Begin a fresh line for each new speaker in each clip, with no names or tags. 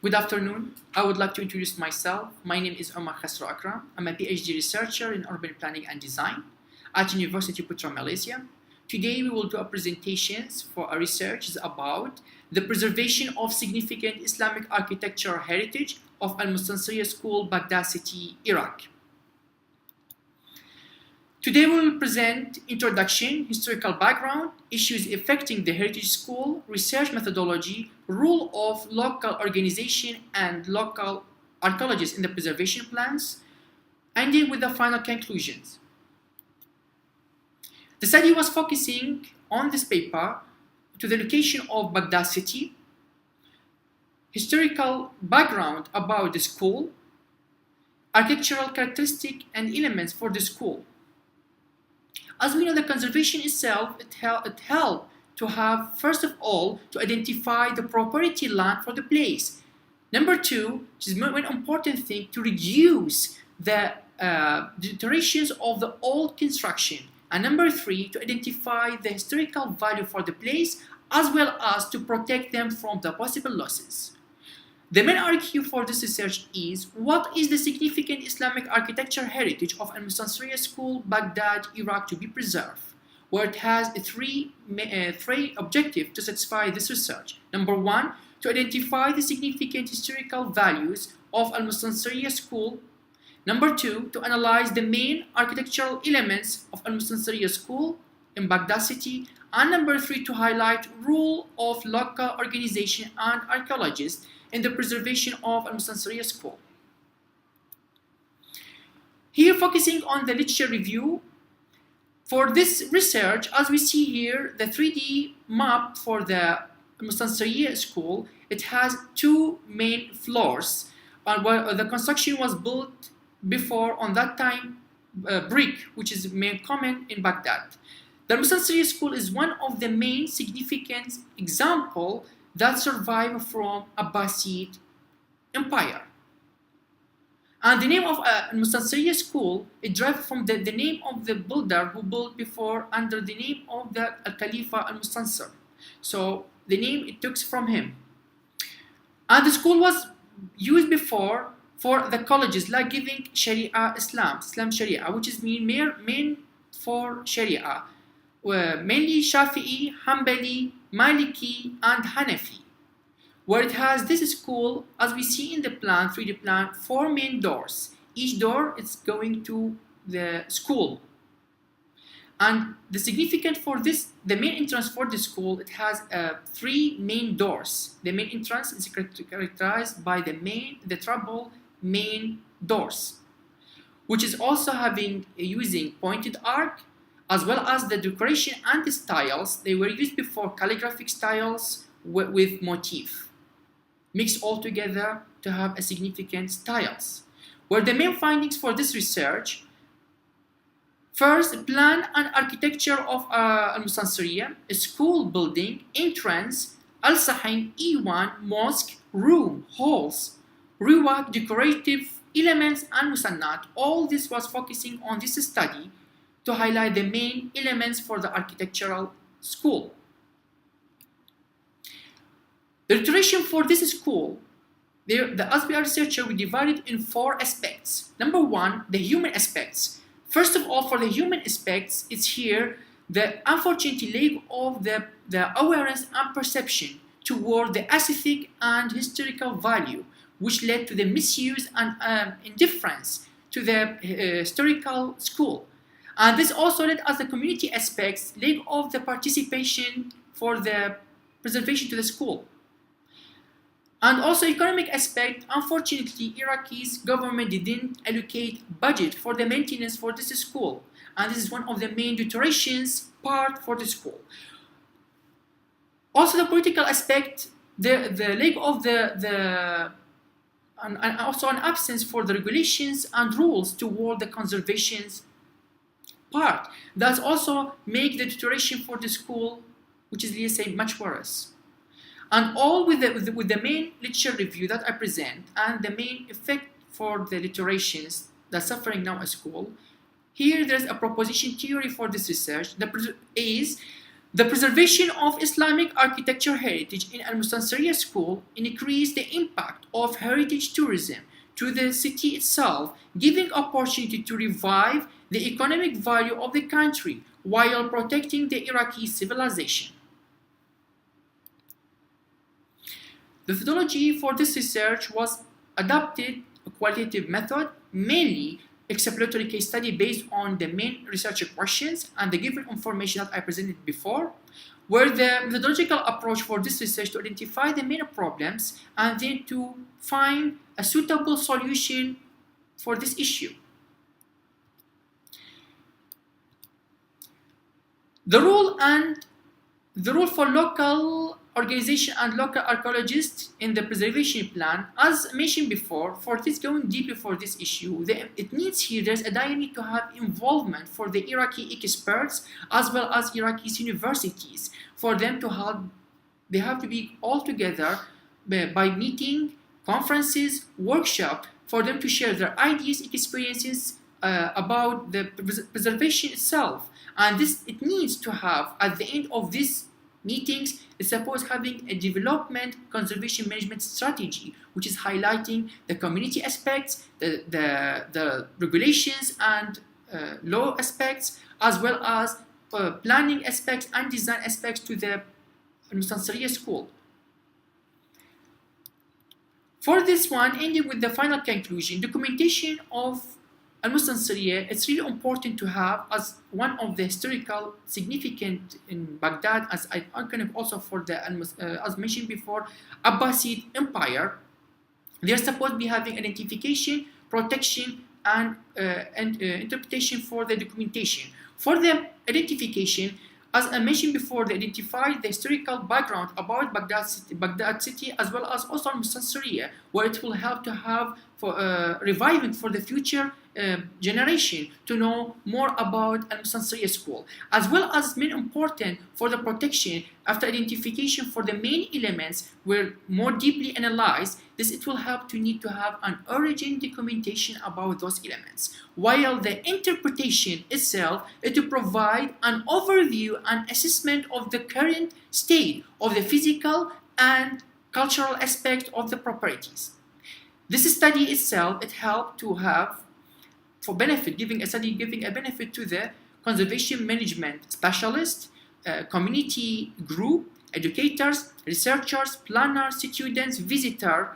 Good afternoon. I would like to introduce myself. My name is Omar Khasro Akram. I'm a PhD researcher in urban planning and design at University of Putra, Malaysia. Today we will do a presentation for our research about the preservation of significant Islamic architectural heritage of Al-Mustansiryia School, Baghdad City, Iraq. Today we will present introduction, historical background, issues affecting the heritage school, research methodology, role of local organization and local archaeologists in the preservation plans, ending with the final conclusions. The study was focusing on this paper to the location of Baghdad City, historical background about the school, architectural characteristics and elements for the school. As we know, the conservation itself, it helped to have, first of all, to identify the property land for the place. Number two, which is one important thing, to reduce the deteriorations of the old construction. And number three, to identify the historical value for the place, as well as to protect them from the possible losses. The main argument for this research is what is the significant Islamic architecture heritage of Al-Mustansiryia School, Baghdad, Iraq to be preserved, where it has three objectives to satisfy this research. Number one, to identify the significant historical values of Al-Mustansiryia School. Number two, to analyze the main architectural elements of Al-Mustansiryia School in Baghdad City. And number three, to highlight role of local organization and archaeologists in the preservation of Al-Mustansiryia School. Here, focusing on the literature review, for this research, as we see here, the 3D map for the Al-Mustansiryia School, it has two main floors. Where the construction was built before, on that time, brick, which is main common in Baghdad. The Al-Mustansiryia School is one of the main significant example that survived from Abbasid Empire. And the name of Al-Mustansiryia School, it derived from the name of the builder who built before under the name of the Khalifa Al-Mustansir. So the name it took from him. And the school was used before for the colleges like giving Sharia Islam Sharia, which is main for Sharia, mainly Shafi'i, Hanbali, Maliki and Hanafi, where it has this school, as we see in the plan, 3D plan, 4 main doors. Each door is going to the school. And the significance for this, the main entrance for the school, it has 3 main doors. The main entrance is characterized by the treble main doors, which is also using pointed arc, as well as the decoration and the styles. They were used before calligraphic styles with motif, mixed all together to have a significant styles. Where the main findings for this research, first, plan and architecture of Al-Mustansiryia, a school building, entrance, Al-Sahin, E1, mosque, room, halls, riwak, decorative elements, and musannat. All this was focusing on this study to highlight the main elements for the architectural school. The iteration for this school, as we are researcher, we divided in 4 aspects. Number one, the human aspects. First of all, for the human aspects, it's here the unfortunate lack of the awareness and perception toward the aesthetic and historical value, which led to the misuse and indifference to the historical school. And this also led as the community aspects, lack of the participation for the preservation to the school. And also economic aspect, unfortunately, Iraqi's government didn't allocate budget for the maintenance for this school. And this is one of the main deteriorations part for the school. Also the political aspect, the lack of and also an absence for the regulations and rules toward the conservations part. That also make the deterioration for the school, which is, let's say, much worse. And all with the main literature review that I present and the main effect for the deteriorations that suffering now at school. Here there's a proposition theory for this research that is The preservation of Islamic architecture heritage in Al-Mustansiryia school increased the impact of heritage tourism to the city itself, giving opportunity to revive the economic value of the country while protecting the Iraqi civilization. The methodology for this research was adopted a qualitative method, mainly exploratory case study based on the main research questions and the given information that I presented before, where the methodological approach for this research to identify the main problems and then to find a suitable solution for this issue. The role for local organization and local archaeologists in the preservation plan, as mentioned before, for this going deeply for this issue, it needs here, there's a dire need to have involvement for the Iraqi experts as well as Iraqi universities. For them to help, they have to be all together by meeting, conferences, workshops, for them to share their ideas, experiences about the preservation itself. And this, it needs to have, at the end of these meetings, is supposed having a development conservation management strategy, which is highlighting the community aspects, the regulations and law aspects, as well as planning aspects and design aspects to the Al-Mustansiryia school. For this one, ending with the final conclusion, documentation of Al-Mustansiryia, it's really important to have as one of the historical significant in Baghdad, as iconic also for the, as mentioned before, Abbasid Empire. They're supposed to be having identification, protection, and interpretation for the documentation. For the identification, as I mentioned before, they identified the historical background about Baghdad city as well as also Al-Mustansiryia, where it will help to have for reviving for the future generation to know more about Al-Mustansiryia school, as well as main important for the protection after identification for the main elements were more deeply analyzed. This it will help to need to have an origin documentation about those elements, while the interpretation itself is to provide an overview and assessment of the current state of the physical and cultural aspect of the properties. This study itself, it helped to have for benefit, giving a benefit to the conservation management specialists, community group, educators, researchers, planners, students, visitors,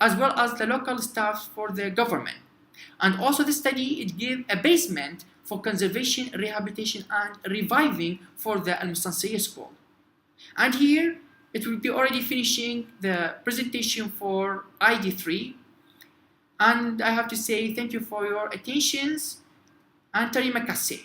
as well as the local staff for the government. And also the study, it gave a basement for conservation, rehabilitation, and reviving for the Al-Mustansiryia school. And here, it will be already finishing the presentation for ID3. And I have to say thank you for your attention and terima kasih.